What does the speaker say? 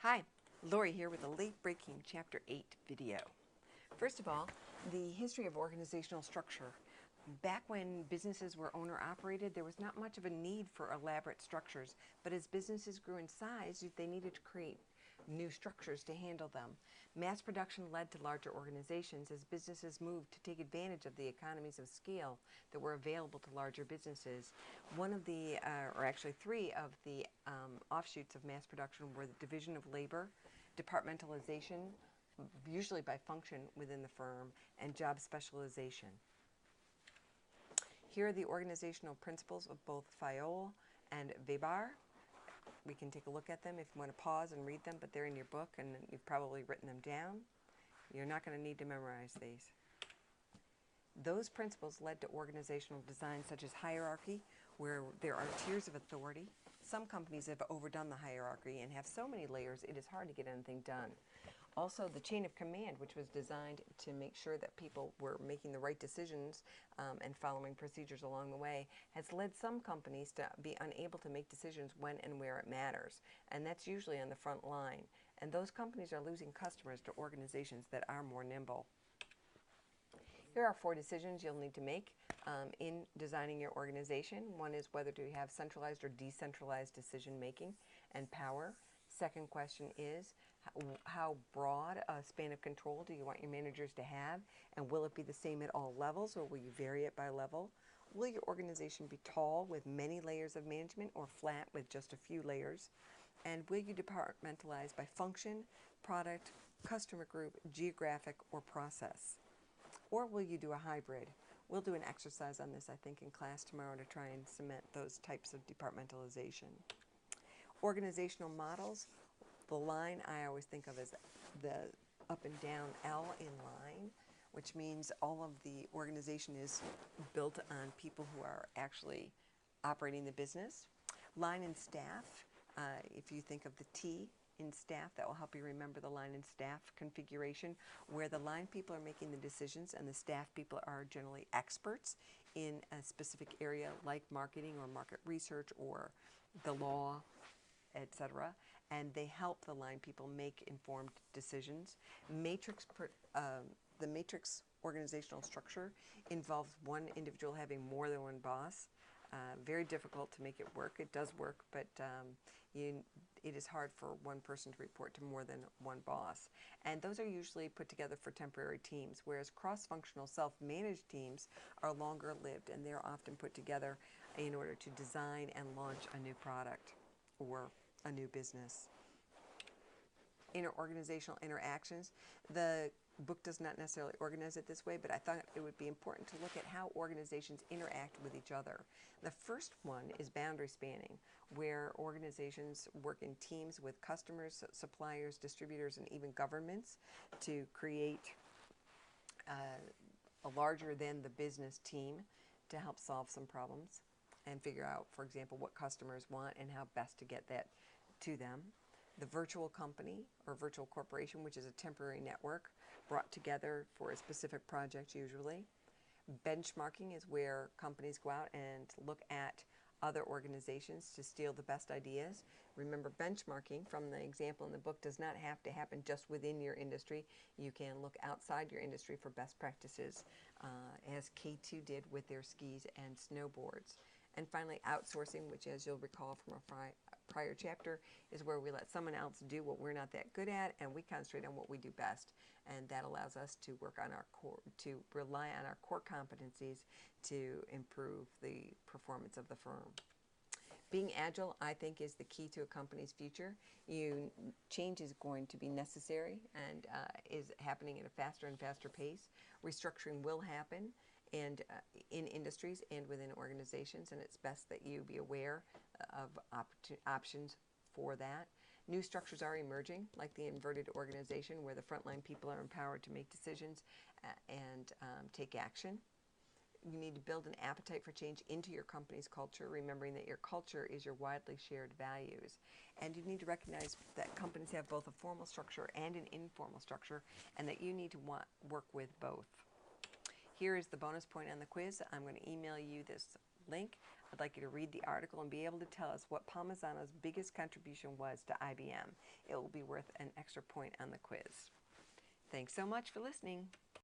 Hi, Lori here with a late-breaking Chapter 8 video. First of all, the history of organizational structure. Back when businesses were owner-operated, there was not much of a need for elaborate structures, but as businesses grew in size, they needed to create new structures to handle them. Mass production led to larger organizations as businesses moved to take advantage of the economies of scale that were available to larger businesses. One of the, or actually three of the offshoots of mass production were the division of labor, departmentalization, usually by function within the firm, and job specialization. Here are the organizational principles of both Fayol and Weber. We can take a look at them if you want to pause and read them, but they're in your book and you've probably written them down. You're not going to need to memorize these. Those principles led to organizational design such as hierarchy, where there are tiers of authority. Some companies have overdone the hierarchy and have so many layers it is hard to get anything done. Also, the chain of command, which was designed to make sure that people were making the right decisions and following procedures along the way, has led some companies to be unable to make decisions when and where it matters. And that's usually on the front line. And those companies are losing customers to organizations that are more nimble. Here are 4 decisions you'll need to make in designing your organization. One is whether to have centralized or decentralized decision making and power. Second question is, how broad a span of control do you want your managers to have? And will it be the same at all levels, or will you vary it by level? Will your organization be tall with many layers of management or flat with just a few layers? And will you departmentalize by function, product, customer group, geographic, or process? Or will you do a hybrid? We'll do an exercise on this, I think, in class tomorrow to try and cement those types of departmentalization. Organizational models, the line I always think of as the up and down L in line, which means all of the organization is built on people who are actually operating the business. Line and staff, if you think of the T in staff, that will help you remember the line and staff configuration, where the line people are making the decisions and the staff people are generally experts in a specific area like marketing or market research or the law, etc., and they help the line people make informed decisions. The matrix organizational structure involves one individual having more than one boss. Very difficult to make it work. It does work, but it is hard for one person to report to more than one boss. And those are usually put together for temporary teams, whereas cross-functional self-managed teams are longer lived, and they're often put together in order to design and launch a new product or a new business. Interorganizational interactions. The book does not necessarily organize it this way, but I thought it would be important to look at how organizations interact with each other. The first one is boundary spanning, where organizations work in teams with customers, suppliers, distributors, and even governments to create a larger than the business team to help solve some problems and figure out, for example, what customers want and how best to get that to them. The virtual company or virtual corporation, which is a temporary network brought together for a specific project usually. Benchmarking is where companies go out and look at other organizations to steal the best ideas. Remember, benchmarking from the example in the book does not have to happen just within your industry. You can look outside your industry for best practices, as K2 did with their skis and snowboards. And finally, outsourcing, which, as you'll recall from a prior chapter, is where we let someone else do what we're not that good at, and we concentrate on what we do best. And that allows us to work on our core, to rely on our core competencies to improve the performance of the firm. Being agile, I think, is the key to a company's future. Change is going to be necessary and is happening at a faster and faster pace. Restructuring will happen, and in industries and within organizations, and it's best that you be aware of options for that. New structures are emerging, like the inverted organization, where the frontline people are empowered to make decisions and take action. You need to build an appetite for change into your company's culture, remembering that your culture is your widely shared values. And you need to recognize that companies have both a formal structure and an informal structure, and that you need to work with both. Here is the bonus point on the quiz. I'm going to email you this link. I'd like you to read the article and be able to tell us what Palmisano's biggest contribution was to IBM. It will be worth an extra point on the quiz. Thanks so much for listening.